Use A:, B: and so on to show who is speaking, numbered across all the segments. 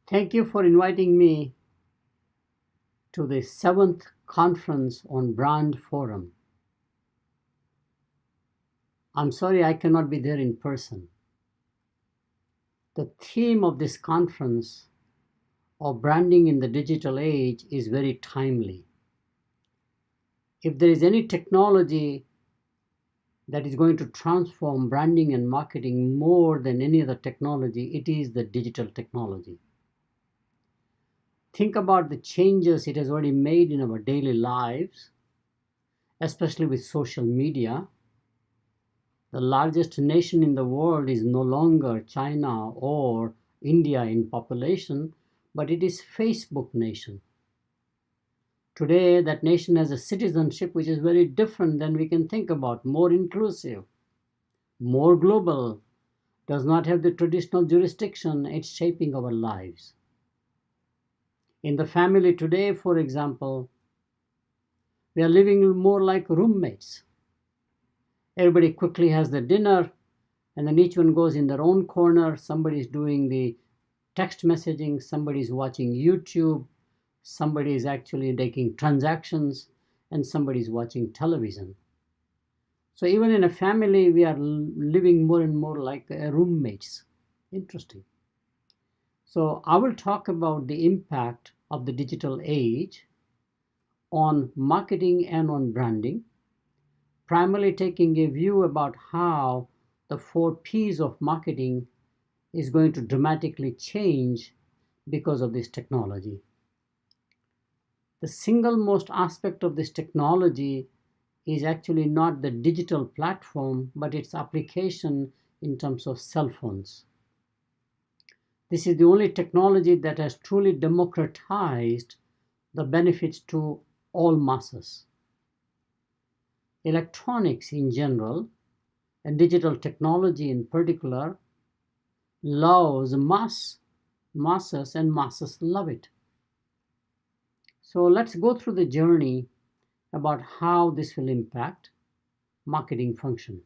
A: Thank you for inviting me to the seventh conference on Brand Forum. I'm sorry I cannot be there in person. The theme of this conference of branding in the digital age is very timely. If there is any technology that is going to transform branding and marketing more than any other technology, it is the digital technology. Think about the changes it has already made in our daily lives, especially with social media. The largest nation in the world is no longer China or India in population, but it is Facebook nation. Today, that nation has a citizenship which is very different than we can think about, more inclusive, more global, does not have the traditional jurisdiction. It's shaping our lives. In the family today, for example, we are living more like roommates. Everybody quickly has their dinner, and then each one goes in their own corner. Somebody is doing the text messaging, somebody is watching YouTube, somebody is actually making transactions, and somebody is watching television. So even in a family, we are living more and more like roommates. Interesting. So I will talk about the impact of the digital age on marketing and on branding, primarily taking a view about how the 4 Ps of marketing is going to dramatically change because of this technology. The single most aspect of this technology is actually not the digital platform, but its application in terms of cell phones. This is the only technology that has truly democratized the benefits to all masses. Electronics in general, and digital technology in particular, loves masses, and masses love it. So let's go through the journey about how this will impact marketing function.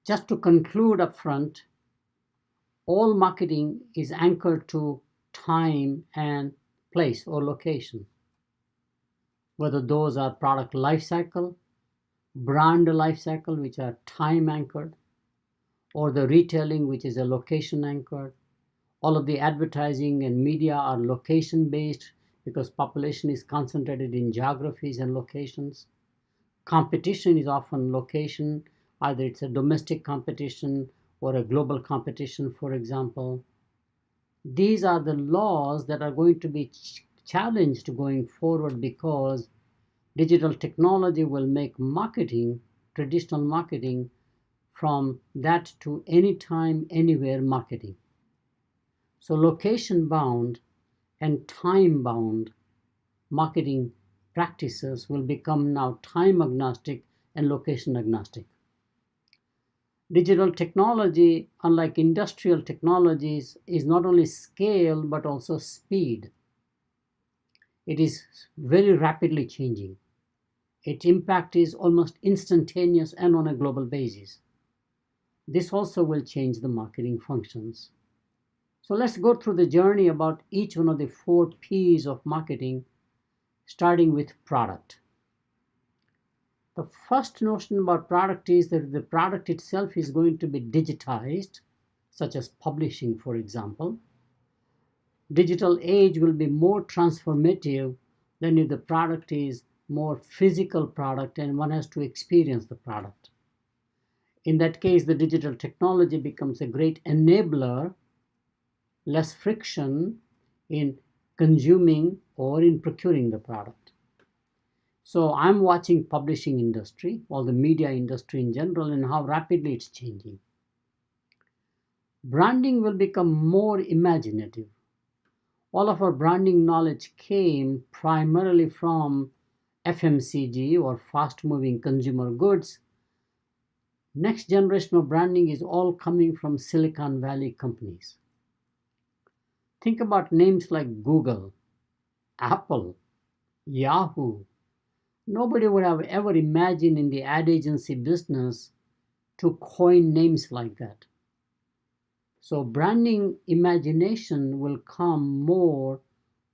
A: Just to conclude up front, all marketing is anchored to time and place or location, whether those are product life cycle, brand life cycle, which are time anchored, or the retailing, which is a location anchored. All of the advertising and media are location based because population is concentrated in geographies and locations. Competition is often location, either it's a domestic competition or a global competition, for example. These are the laws that are going to be challenged going forward because digital technology will make marketing, traditional marketing, from that to anytime, anywhere marketing. So location bound and time bound marketing practices will become now time agnostic and location agnostic. Digital technology, unlike industrial technologies, is not only scale but also speed. It is very rapidly changing. Its impact is almost instantaneous and on a global basis. This also will change the marketing functions. So let's go through the journey about each one of the 4 Ps of marketing, starting with product. The first notion about product is that the product itself is going to be digitized, such as publishing, for example. Digital age will be more transformative than if the product is more physical product and one has to experience the product. In that case, the digital technology becomes a great enabler, less friction in consuming or in procuring the product. So I'm watching publishing industry or the media industry in general and how rapidly it's changing. Branding will become more imaginative. All of our branding knowledge came primarily from FMCG or fast moving consumer goods. Next generation of branding is all coming from Silicon Valley companies. Think about names like Google, Apple, Yahoo. Nobody would have ever imagined in the ad agency business to coin names like that. So branding imagination will come more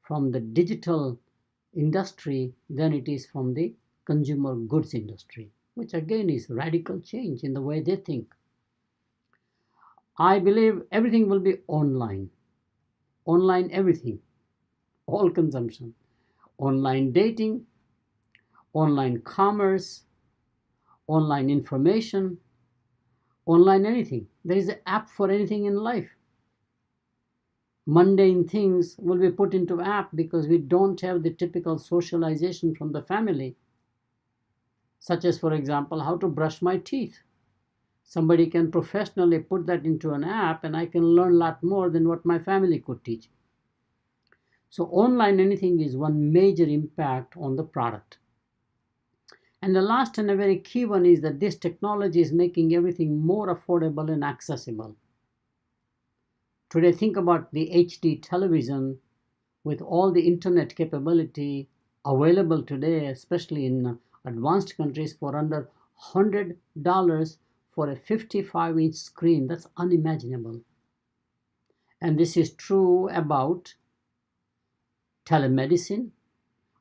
A: from the digital industry than it is from the consumer goods industry, which again is radical change in the way they think. I believe everything will be online. Online everything, all consumption. Online dating, online commerce, online information, online anything. There is an app for anything in life. Mundane things will be put into app because we don't have the typical socialization from the family, such as, for example, how to brush my teeth. Somebody can professionally put that into an app and I can learn a lot more than what my family could teach. So online anything is one major impact on the product. And the last and a very key one is that this technology is making everything more affordable and accessible. Today, think about the HD television with all the internet capability available today, especially in advanced countries, for under $100 for a 55-inch screen. That's unimaginable. And this is true about telemedicine.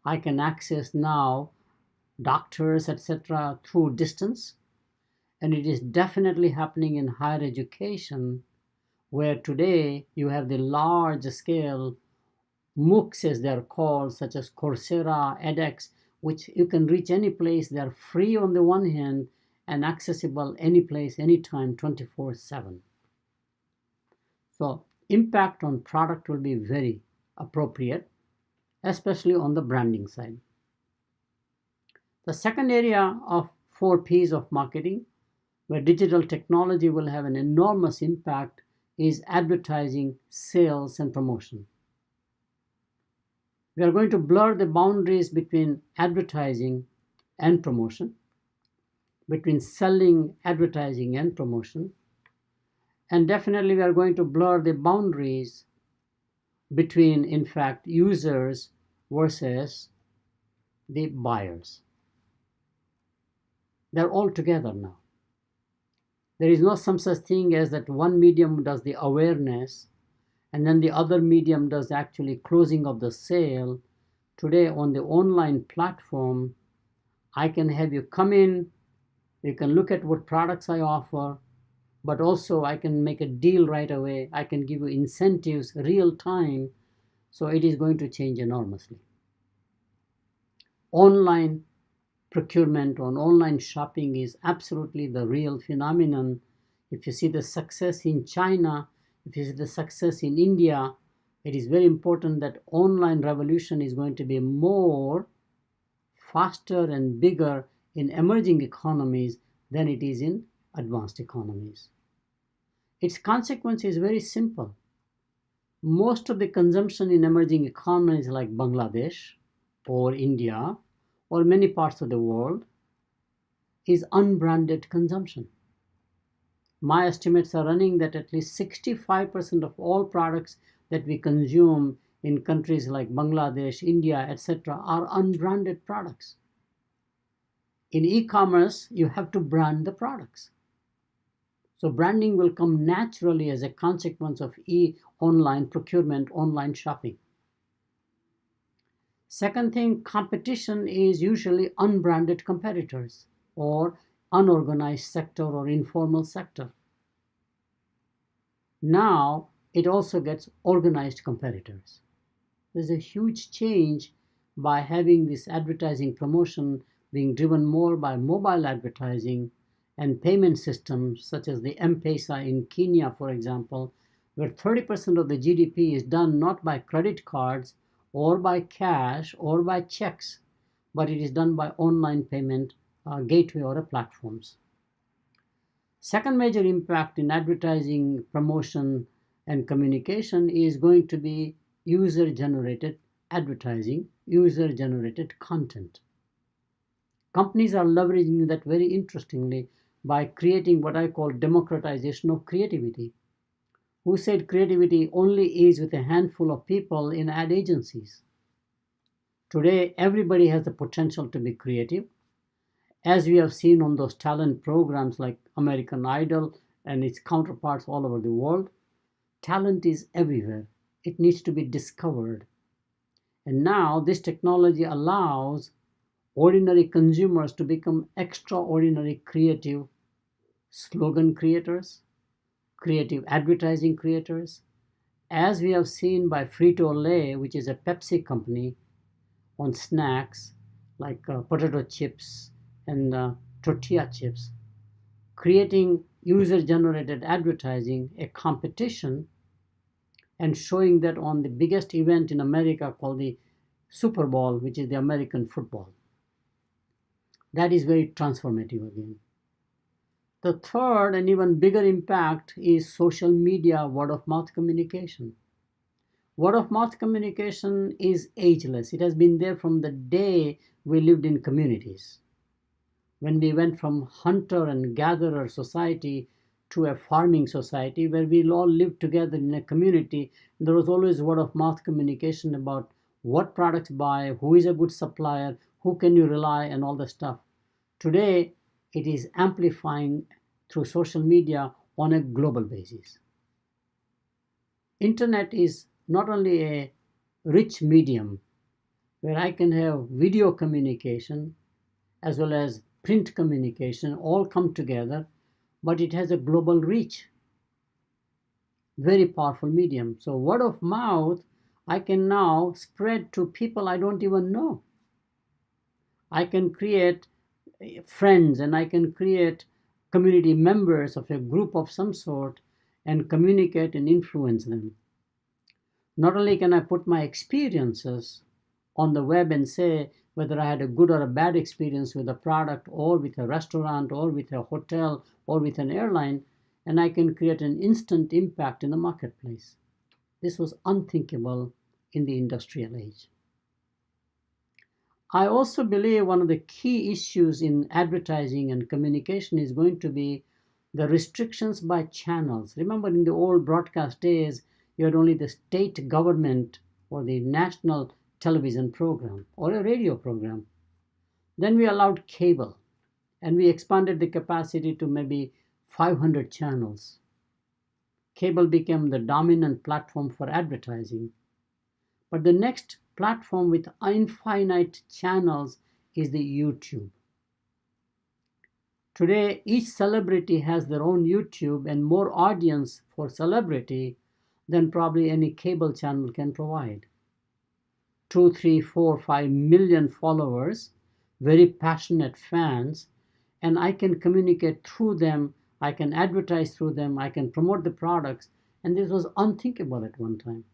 A: I can access now doctors, etc., through distance. And it is definitely happening in higher education, where today you have the large scale MOOCs, as they're called, such as Coursera, edX, which you can reach any place. They're free on the one hand and accessible any place, anytime, 24/7. So impact on product will be very appropriate, especially on the branding side. The second area of 4 Ps of marketing, where digital technology will have an enormous impact, is advertising, sales, and promotion. We are going to blur the boundaries between advertising and promotion, between selling, advertising, and promotion. And definitely we are going to blur the boundaries between, in fact, users versus the buyers. They're all together now. There is no some such thing as that one medium does the awareness and then the other medium does actually closing of the sale. Today on the online platform, I can have you come in, you can look at what products I offer, but also I can make a deal right away. I can give you incentives real time. So it is going to change enormously. Online procurement on online shopping is absolutely the real phenomenon. If you see the success in China, if you see the success in India, it is very important that online revolution is going to be more faster and bigger in emerging economies than it is in advanced economies. Its consequence is very simple. Most of the consumption in emerging economies like Bangladesh or India or many parts of the world is unbranded consumption. My estimates are running that at least 65% of all products that we consume in countries like Bangladesh, India, etc., are unbranded products. In e-commerce, you have to brand the products. So branding will come naturally as a consequence of online procurement, online shopping. Second thing, competition is usually unbranded competitors or unorganized sector or informal sector. Now it also gets organized competitors. There's a huge change by having this advertising promotion being driven more by mobile advertising and payment systems such as the M-Pesa in Kenya, for example, where 30% of the GDP is done not by credit cards or by cash or by checks, but it is done by online payment gateway or platforms. Second major impact in advertising, promotion, and communication is going to be user-generated advertising, user-generated content. Companies are leveraging that very interestingly by creating what I call democratization of creativity. Who said creativity only is with a handful of people in ad agencies? Today, everybody has the potential to be creative. As we have seen on those talent programs like American Idol and its counterparts all over the world, Talent is everywhere. It needs to be discovered. And now this technology allows ordinary consumers to become extraordinary creative slogan creators, creative advertising creators, as we have seen by Frito-Lay, which is a Pepsi company, on snacks like potato chips and tortilla chips, creating user-generated advertising, a competition, and showing that on the biggest event in America called the Super Bowl, which is the American football. That is very transformative again. The third and even bigger impact is social media word of mouth communication. Word of mouth communication is ageless. It has been there from the day we lived in communities. When we went from hunter and gatherer society to a farming society where we all lived together in a community, there was always word of mouth communication about what products buy, who is a good supplier, who can you rely, and all the stuff. Today, it is amplifying through social media on a global basis. Internet is not only a rich medium where I can have video communication as well as print communication all come together, but it has a global reach. Very powerful medium. So word of mouth, I can now spread to people I don't even know. I can create friends and I can create community members of a group of some sort and communicate and influence them. Not only can I put my experiences on the web and say whether I had a good or a bad experience with a product or with a restaurant or with a hotel or with an airline, and I can create an instant impact in the marketplace. This was unthinkable in the industrial age. I also believe one of the key issues in advertising and communication is going to be the restrictions by channels. Remember, in the old broadcast days, you had only the state government or the national television program or a radio program. Then we allowed cable and we expanded the capacity to maybe 500 channels. Cable became the dominant platform for advertising. But the next platform with infinite channels is the YouTube. Today, each celebrity has their own YouTube and more audience for celebrity than probably any cable channel can provide. 2, 3, 4, 5 million followers, very passionate fans, and I can communicate through them, I can advertise through them, I can promote the products, and this was unthinkable at one time.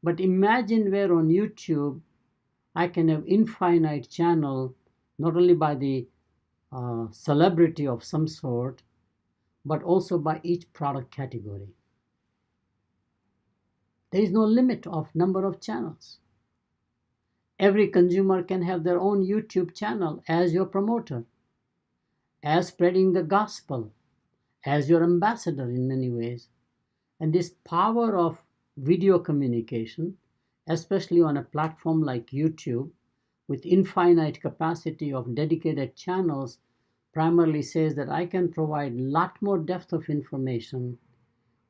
A: But imagine where on YouTube I can have infinite channel, not only by the celebrity of some sort, but also by each product category. There is no limit of number of channels. Every consumer can have their own YouTube channel as your promoter, as spreading the gospel, as your ambassador in many ways. And this power of video communication, especially on a platform like YouTube, with infinite capacity of dedicated channels, primarily says that I can provide a lot more depth of information.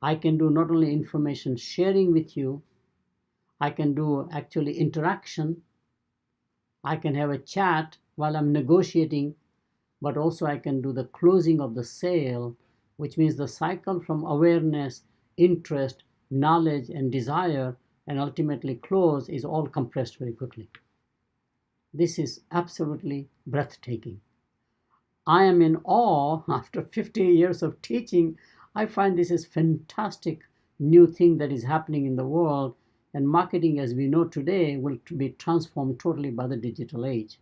A: I can do not only information sharing with you, I can do actually interaction. I can have a chat while I'm negotiating, but also I can do the closing of the sale, which means the cycle from awareness, interest, knowledge, and desire, and ultimately close is all compressed very quickly. This is absolutely breathtaking. I am in awe after 50 years of teaching. I find this is fantastic new thing that is happening in the world, and marketing as we know today will be transformed totally by the digital age.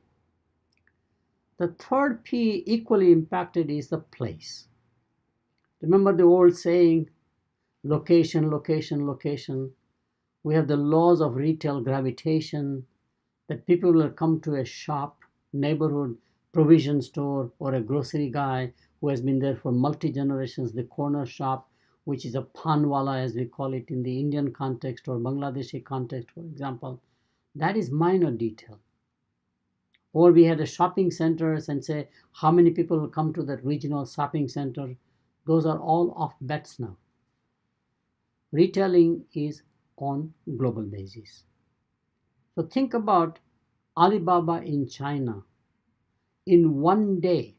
A: The third P equally impacted is the place. Remember the old saying, location, location, location. We have the laws of retail gravitation, that people will come to a shop, neighborhood, provision store, or a grocery guy who has been there for multi-generations, the corner shop, which is a panwala as we call it in the Indian context or Bangladeshi context, for example. That is minor detail. Or we had a shopping centers and say how many people will come to that regional shopping center. Those are all off bets now. retailing is on global basis. So think about Alibaba in China. In one day,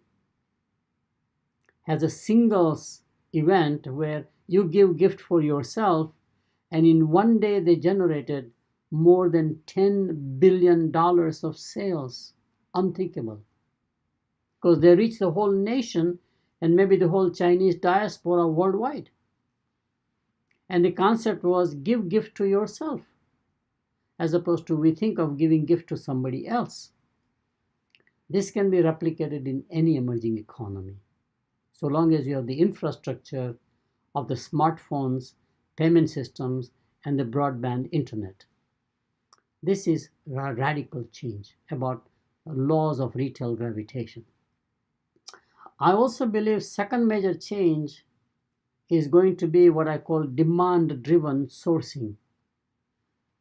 A: has a singles event where you give gift for yourself, and in one day they generated more than $10 billion of sales. Unthinkable, because they reached the whole nation and maybe the whole Chinese diaspora worldwide. And the concept was give gift to yourself, as opposed to we think of giving gift to somebody else. This can be replicated in any emerging economy, so long as you have the infrastructure of the smartphones, payment systems, and the broadband internet. This is a radical change about laws of retail gravitation. I also believe second major change is going to be what I call demand-driven sourcing.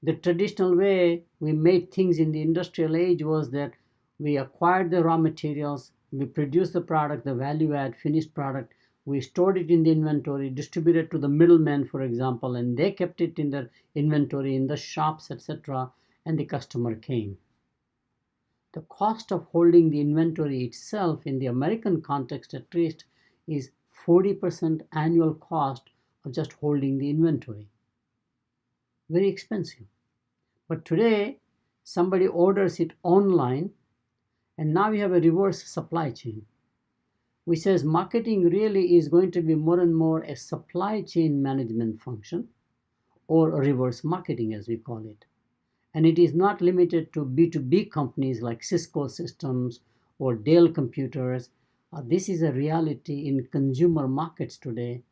A: The traditional way we made things in the industrial age was that we acquired the raw materials, we produced the product, the value add, finished product, we stored it in the inventory, distributed to the middlemen, for example, and they kept it in their inventory in the shops, etc., and the customer came. The cost of holding the inventory itself, in the American context at least, is 40% annual cost of just holding the inventory. Very expensive. But today, somebody orders it online, and now we have a reverse supply chain, which says marketing really is going to be more and more a supply chain management function, or reverse marketing as we call it. And it is not limited to B2B companies like Cisco Systems or Dell Computers. This is a reality in consumer markets today,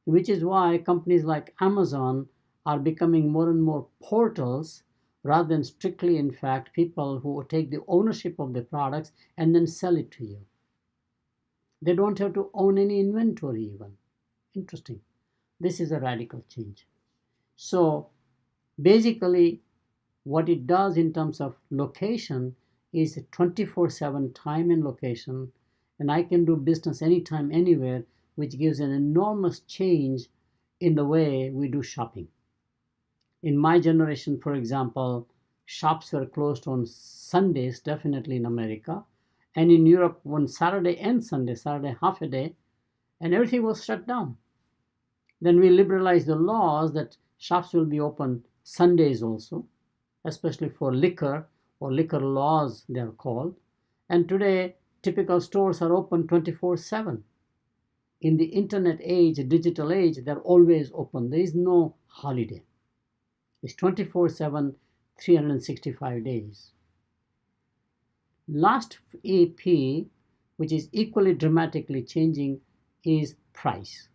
A: which is why companies like Amazon are becoming more and more portals rather than strictly, in fact, people who take the ownership of the products and then sell it to you. They don't have to own any inventory even. Interesting. This is a radical change. So basically, what it does in terms of location is 24/7 time and location, and I can do business anytime, anywhere, which gives an enormous change in the way we do shopping. In my generation, for example, shops were closed on Sundays, definitely in America, and in Europe on Saturday and Sunday, Saturday half a day, and everything was shut down. Then we liberalized the laws that shops will be open Sundays also, especially for liquor, or liquor laws they are called. And today, typical stores are open 24/7. In the internet age, digital age, they're always open. There is no holiday. It's 24/7, 365 days. Last AP, which is equally dramatically changing, is price.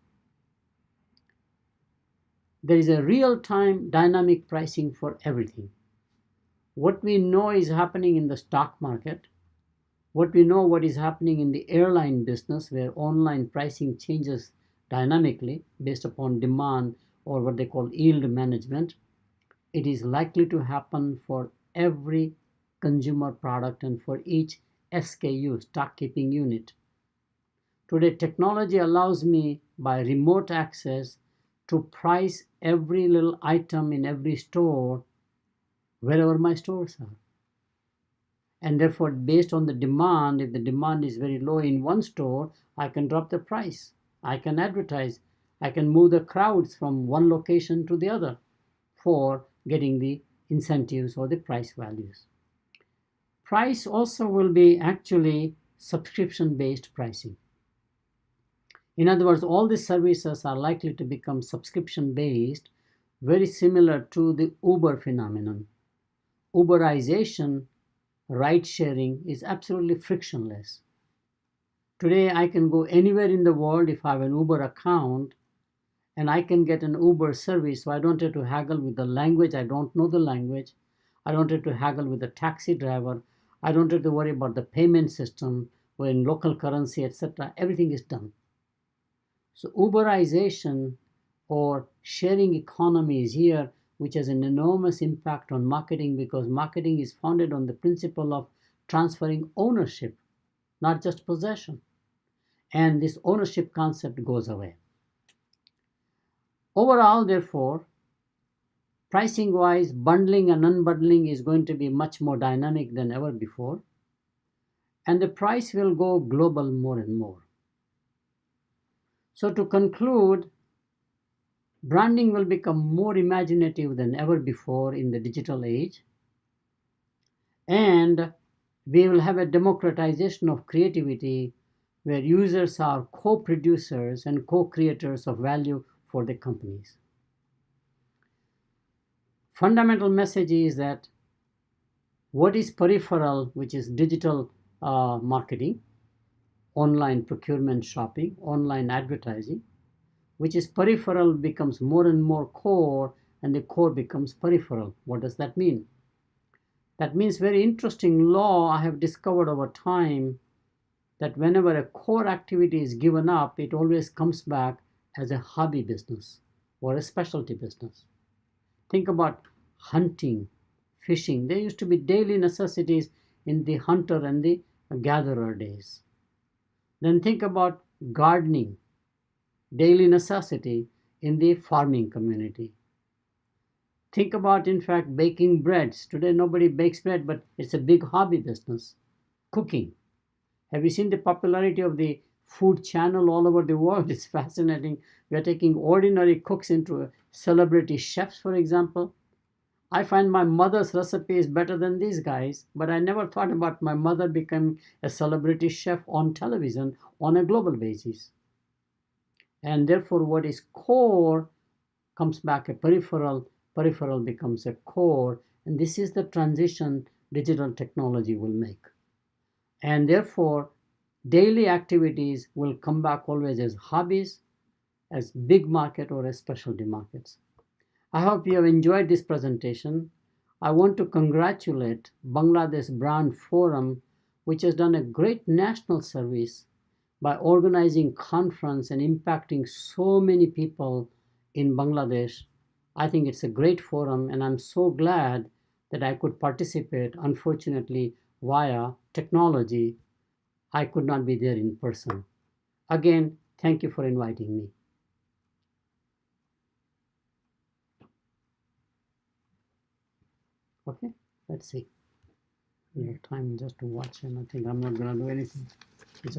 A: There is a real-time dynamic pricing for everything. What we know is happening in the stock market, what we know what is happening in the airline business, where online pricing changes dynamically based upon demand or what they call yield management, it is likely to happen for every consumer product and for each SKU, stock keeping unit. Today, technology allows me by remote access to price every little item in every store wherever my stores are. And therefore, based on the demand, if the demand is very low in one store, I can drop the price. I can advertise. I can move the crowds from one location to the other for getting the incentives or the price values. Price also will be actually subscription-based pricing. In other words, all these services are likely to become subscription-based, very similar to the Uber phenomenon. Uberization, ride sharing, is absolutely frictionless. Today, I can go anywhere in the world if I have an Uber account, and I can get an Uber service, so I don't have to haggle with the language. I don't know the language. I don't have to haggle with the taxi driver. I don't have to worry about the payment system or in local currency, etc. Everything is done. So Uberization or sharing economy is here, which has an enormous impact on marketing, because marketing is founded on the principle of transferring ownership, not just possession. And this ownership concept goes away. Overall, therefore, pricing wise, bundling and unbundling is going to be much more dynamic than ever before, and the price will go global more and more. So, to conclude, branding will become more imaginative than ever before in the digital age, and we will have a democratization of creativity where users are co producers and co creators of value for the companies. Fundamental message is that what is peripheral, which is digital marketing, online procurement shopping, online advertising, which is peripheral becomes more and more core, and the core becomes peripheral. What does that mean? That means very interesting law I have discovered over time, that whenever a core activity is given up, it always comes back as a hobby business or a specialty business. Think about hunting, fishing. There used to be daily necessities in the hunter and the gatherer days. Then think about gardening, daily necessity in the farming community. Think about, in fact, baking breads. Today, nobody bakes bread, but it's a big hobby business. Cooking. Have you seen the popularity of the food channel all over the world? It's fascinating. We are taking ordinary cooks into celebrity chefs, for example. I find my mother's recipe is better than these guys, but I never thought about my mother becoming a celebrity chef on television on a global basis. And therefore, what is core comes back a peripheral, peripheral becomes a core, and this is the transition digital technology will make. And therefore, daily activities will come back always as hobbies, as big market or as specialty markets. I hope you have enjoyed this presentation. I want to congratulate Bangladesh Brand Forum, which has done a great national service by organizing conference and impacting so many people in Bangladesh. I think it's a great forum, and I'm so glad that I could participate. Unfortunately, via technology, I could not be there in person. Again, thank you for inviting me. Okay, let's see. We have time just to watch, and I think I'm not going to do anything. Just